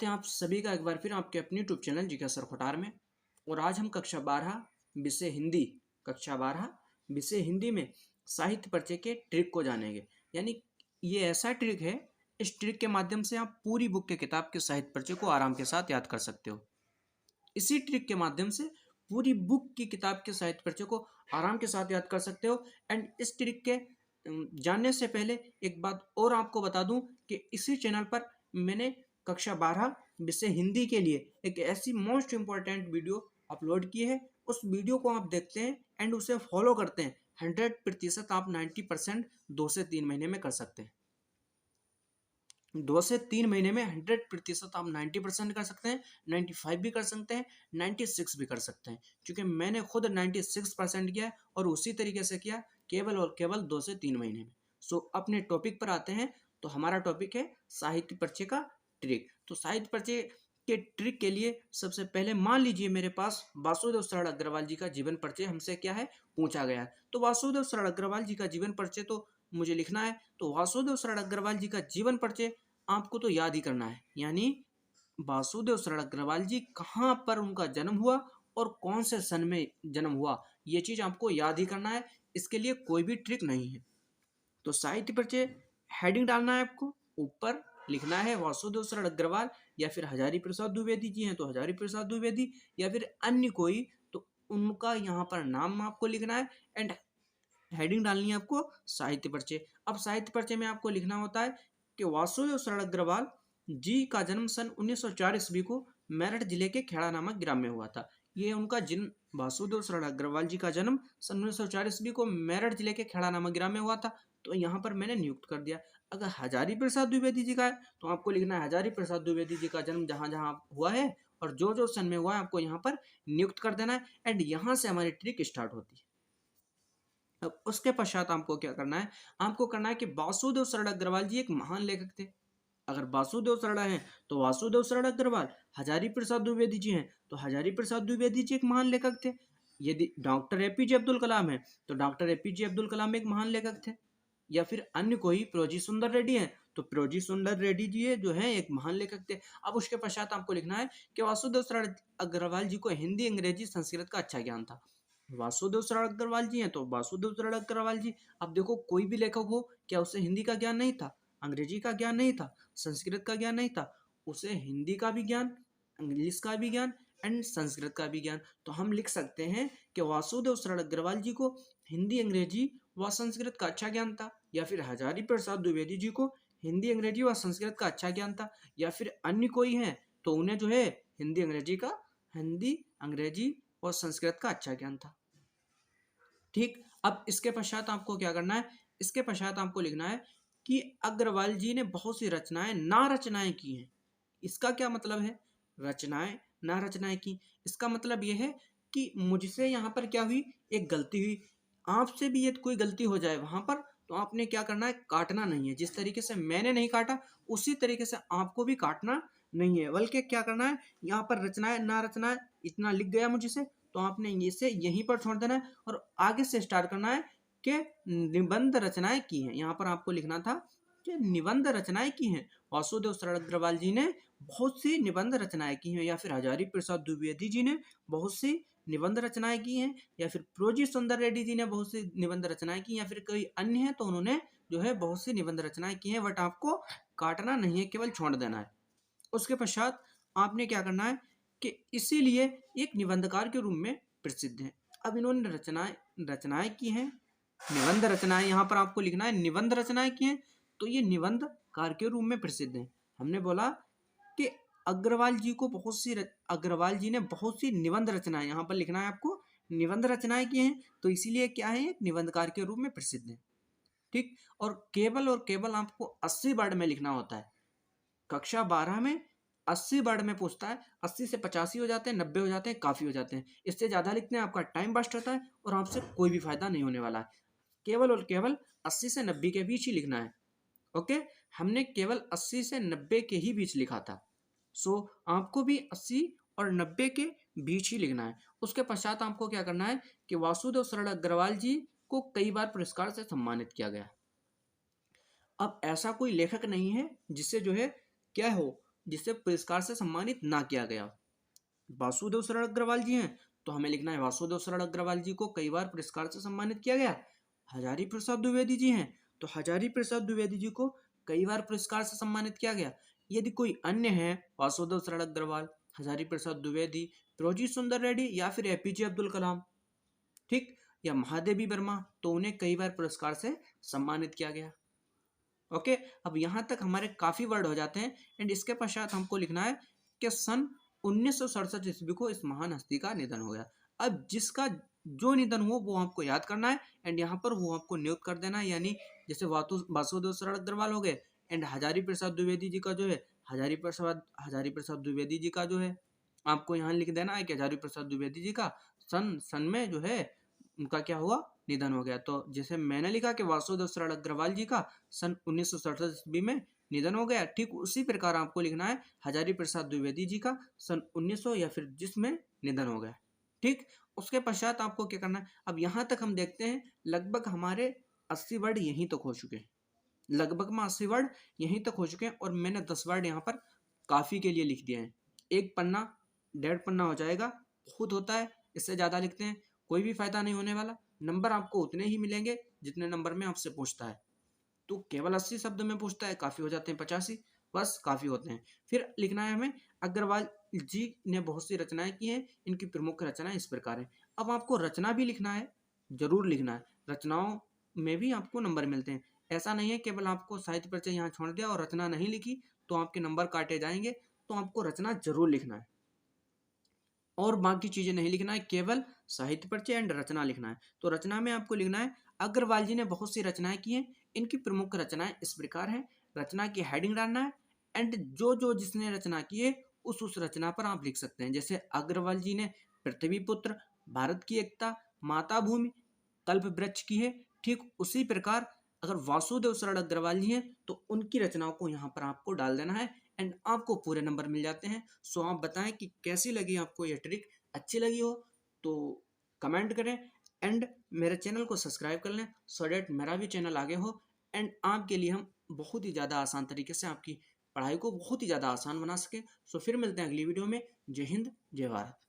स्वागत है आप सभी का एक बार फिर आपके अपने यूट्यूब चैनल जी का सरखोटार में। और आज हम कक्षा 12 विषय हिंदी में साहित्य परिचय के ट्रिक को जानेंगे। यानी ये ऐसा ट्रिक है, इस ट्रिक के माध्यम से आप पूरी बुक के किताब के साहित्य परिचय को आराम के साथ याद कर सकते हो। इसी ट्रिक के माध्यम से पूरी बुक की किताब के साहित्य परिचय को आराम के साथ याद कर सकते हो। एंड इस ट्रिक के जानने से पहले एक बात और आपको बता दूं कि इसी चैनल पर मैंने कक्षा 12 विषय हिंदी के लिए एक ऐसी मोस्ट इम्पॉर्टेंट वीडियो अपलोड की है। उस वीडियो को आप देखते हैं एंड उसे फॉलो करते हैं, 100% आप 90% 2 से 3 महीने में कर सकते हैं। 2 से 3 महीने में 100% आप 90% कर सकते हैं, 95 भी कर सकते हैं, 96 भी कर सकते हैं। क्योंकि मैंने खुद 96% किया और उसी तरीके से किया, केवल और केवल 2 से 3 महीने में। सो अपने टॉपिक पर आते हैं। तो हमारा टॉपिक है साहित्य परिचय का ट्रिक। तो साहित्य परिचय के ट्रिक के लिए सबसे पहले मान लीजिए मेरे पास वासुदेव शरण अग्रवाल जी का जीवन परिचय हमसे क्या है पूछा गया है। तो वासुदेव शरण अग्रवाल जी का जीवन परिचय तो मुझे लिखना है। तो वासुदेव शरण अग्रवाल जी का जीवन परिचय आपको तो याद ही करना है। यानी वासुदेव शरण अग्रवाल जी कहाँ पर उनका जन्म हुआ और कौन से सन में जन्म हुआ, ये चीज आपको याद ही करना है। इसके लिए कोई भी ट्रिक नहीं है। तो साहित्य परिचय हेडिंग डालना है, आपको ऊपर लिखना है वासुदेव शरण अग्रवाल, या फिर हजारी प्रसाद द्विवेदी जी हैं तो हजारी प्रसाद द्विवेदी, या फिर अन्य कोई तो उनका यहाँ पर नाम आपको लिखना है। एंड हेडिंग डालनी है आपको साहित्य परिचय। अब साहित्य परिचय में आपको लिखना होता है कि वासुदेव शरण अग्रवाल जी का जन्म सन 1904 ईस्वी को मेरठ जिले के खेड़ा नामक ग्राम में हुआ था। ये उनका जन्म, वासुदेव शरण अग्रवाल जी का जन्म सन 1904 ईस्वी को मेरठ जिले के खेड़ा नामक ग्राम में हुआ था। तो यहाँ पर मैंने नियुक्त कर दिया। अगर हजारी प्रसाद द्विवेदी जी का है तो आपको लिखना है हजारी प्रसाद द्विवेदी जी का जन्म जहाँ जहाँ हुआ है और जो जो सन में हुआ है आपको यहाँ पर नियुक्त कर देना है। एंड यहाँ से हमारी ट्रिक स्टार्ट होती है। अब उसके पश्चात आपको क्या करना है, आपको करना है कि वासुदेव शरण अग्रवाल जी एक महान लेखक थे। अगर वासुदेव शरण हैं तो वासुदेव शरण अग्रवाल, हजारी प्रसाद द्विवेदी जी हैं तो हजारी प्रसाद द्विवेदी जी एक महान लेखक थे। यदि डॉक्टर एपीजे अब्दुल कलाम है तो डॉक्टर एपीजे अब्दुल कलाम एक महान लेखक थे। या फिर अन्य कोई प्रोजी सुंदर रेड्डी हैं तो प्रोजी सुंदर रेड्डी जी जो है एक महान लेखक थे। अब उसके पश्चात आपको लिखना है कि वासुदेव शरण अग्रवाल जी को हिंदी, अंग्रेजी, संस्कृत का अच्छा ज्ञान था। वासुदेव शरण अग्रवाल जी हैं तो वासुदेव शरण अग्रवाल जी। अब देखो कोई भी लेखक हो, क्या उसे हिंदी का ज्ञान नहीं था, अंग्रेजी का ज्ञान नहीं था, संस्कृत का ज्ञान नहीं था? उसे हिंदी का भी ज्ञान, इंग्लिश का भी ज्ञान एंड संस्कृत का भी ज्ञान। तो हम लिख सकते हैं कि वासुदेव शरण अग्रवाल जी को हिंदी, अंग्रेजी व संस्कृत का अच्छा ज्ञान था। या फिर हजारी प्रसाद द्विवेदी जी को हिंदी, अंग्रेजी व संस्कृत का अच्छा ज्ञान था। या फिर अन्य कोई है तो उन्हें जो है हिंदी, अंग्रेजी और संस्कृत का अच्छा ज्ञान था। ठीक। अब इसके पश्चात आपको क्या करना है, इसके पश्चात आपको लिखना है कि अग्रवाल जी ने बहुत सी रचनाएं ना रचनाएं की हैं। इसका क्या मतलब है, रचनाएं ना रचनाएं की, इसका मतलब यह है कि मुझसे यहाँ पर क्या हुई, एक गलती हुई। आपसे भी यदि कोई गलती हो जाए वहां पर तो आपने क्या करना है, काटना नहीं है। जिस तरीके से मैंने नहीं काटा उसी तरीके से आपको भी काटना नहीं है, बल्कि क्या करना है, यहाँ पर रचनाएं ना रचनाएं इतना लिख गया मुझसे तो आपने इसे यहीं पर छोड़ देना है और आगे से स्टार्ट करना है कि निबंध रचनाएं की हैं। यहाँ पर आपको लिखना था कि निबंध रचनाएं की हैं। वासुदेव शरण अग्रवाल जी ने बहुत सी निबंध रचनाएं की हैं। या फिर हजारी प्रसाद द्विवेदी जी ने बहुत सी निबंध रचनाएं की हैं। या फिर प्रोजी सुंदर रेड्डी जी ने बहुत सी निबंध रचनाएं की। या फिर कोई अन्य है तो उन्होंने जो है बहुत सी निबंध रचनाएं की हैं। बट आपको काटना नहीं है, केवल छोड़ देना है। उसके पश्चात आपने क्या करना है कि इसीलिए एक निबंधकार के रूप में प्रसिद्ध है। अब इन्होंने रचनाएं की हैं, निबंध रचनाएं, यहाँ पर आपको लिखना है निबंध रचनाएं की हैं तो ये निबंधकार के रूप में प्रसिद्ध हैं। हमने बोला कि अग्रवाल जी ने बहुत सी निबंध रचनाएं, यहाँ पर लिखना है आपको निबंध रचनाएं की हैं तो इसीलिए क्या है, एक निबंधकार के रूप में प्रसिद्ध है। ठीक। और केवल आपको 80 वर्ड में लिखना होता है। कक्षा 12 में 80 वर्ड में पूछता है। 80 से 85 हो जाते हैं, 90 हो जाते हैं, काफी हो जाते हैं। इससे ज्यादा लिखते हैं आपका टाइम वेस्ट होता है और आपसे कोई भी फायदा नहीं होने वाला है। केवल और केवल 80 से 90 के बीच ही लिखना है। ओके, हमने केवल 80 से 90 के ही बीच लिखा था। सो आपको भी 80 और 90 के बीच ही लिखना है। उसके पश्चात आपको क्या करना है कि वासुदेव शरण अग्रवाल जी को कई बार पुरस्कार से सम्मानित किया गया। अब ऐसा कोई लेखक नहीं है जिससे जो है क्या हो, जिसे पुरस्कार से सम्मानित ना किया गया। वासुदेव शरण अग्रवाल जी हैं तो हमें लिखना है वासुदेव शरण अग्रवाल जी को कई बार पुरस्कार से सम्मानित किया गया। हजारी प्रसाद द्विवेदी जी हैं तो हजारी प्रसाद द्विवेदी जी को कई बार पुरस्कार से सम्मानित किया गया। यदि कोई अन्य है, वासुदेव शरण अग्रवाल, हजारी प्रसाद द्विवेदी, फिरोजी सुंदर रेड्डी या फिर एपीजे अब्दुल कलाम, ठीक, या महादेवी वर्मा, तो उन्हें कई बार पुरस्कार से सम्मानित किया गया। ओके, अब यहां तक हमारे काफी वर्ड हो जाते हैं एंड इसके पश्चात हमको लिखना है कि सन 1967 ईस्वी को इस महान हस्ती का निधन हो गया। अब जिसका जो निधन हो वो आपको याद करना है एंड यहाँ पर वो आपको नियुक्त कर देना है, यानी जैसे वासुदेव शरण अग्रवाल हो गए एंड हजारी प्रसाद द्विवेदी जी का जो है हजारी प्रसाद द्विवेदी जी का जो है आपको यहाँ लिख देना है कि हजारी प्रसाद द्विवेदी जी का सन में जो है उनका क्या हुआ, निधन हो गया। तो जैसे मैंने लिखा कि वासुदेव शरण अग्रवाल जी का सन 1967 ईस्वी में निधन हो गया, ठीक उसी प्रकार आपको लिखना है हजारी प्रसाद द्विवेदी जी का सन 1900 या फिर जिसमें निधन हो गया। ठीक, उसके पश्चात आपको क्या करना है, अब यहाँ तक हम देखते हैं लगभग हमारे 80 वर्ड यहीं तक हो चुके हैं, लगभग में 80 वर्ड यहीं तक हो चुके हैं और मैंने 10 वर्ड यहाँ पर काफ़ी के लिए लिख दिए हैं। एक पन्ना 1.5 पन्ना हो जाएगा, बहुत होता है, इससे ज़्यादा लिखते हैं कोई भी फायदा नहीं होने वाला। नंबर आपको उतने ही मिलेंगे जितने नंबर में आपसे पूछता है। तो केवल 80 शब्द में पूछता है, काफ़ी हो जाते हैं 85, बस काफ़ी होते हैं। फिर लिखना है हमें अग्रवाल जी ने बहुत सी रचनाएं की हैं, इनकी प्रमुख रचनाएं इस प्रकार हैं। अब आपको रचना भी लिखना है, जरूर लिखना है, रचनाओं में भी आपको नंबर मिलते हैं। ऐसा नहीं है केवल आपको साहित्य परिचय यहाँ छोड़ दिया और रचना नहीं लिखी तो आपके नंबर काटे जाएंगे, तो आपको रचना जरूर लिखना है और बाकी चीजें नहीं लिखना है, केवल साहित्य परिचय एंड रचना लिखना है। तो रचना में आपको लिखना है अग्रवाल जी ने बहुत सी रचनाएं की हैं, इनकी प्रमुख रचनाएं इस प्रकार हैं। रचना की हेडिंग डालना है एंड जो जो जिसने रचना की है उस रचना पर आप लिख सकते हैं। जैसे अग्रवाल जी ने पृथ्वी पुत्र, भारत की एकता, माता भूमि, कल्प वृक्ष की है, ठीक उसी प्रकार अगर वासुदेव शरण अग्रवाल जी हैं तो उनकी रचनाओं को यहाँ पर आपको डाल देना है एंड आपको पूरे नंबर मिल जाते हैं। सो आप बताएं कि कैसी लगी आपको ये ट्रिक, अच्छी लगी हो तो कमेंट करें एंड मेरे चैनल को सब्सक्राइब कर लें सो डैट मेरा भी चैनल आगे हो एंड आपके लिए हम बहुत ही ज़्यादा आसान तरीके से आपकी पढ़ाई को बहुत ही ज़्यादा आसान बना सकें। सो फिर मिलते हैं अगली वीडियो में। जय हिंद, जय भारत।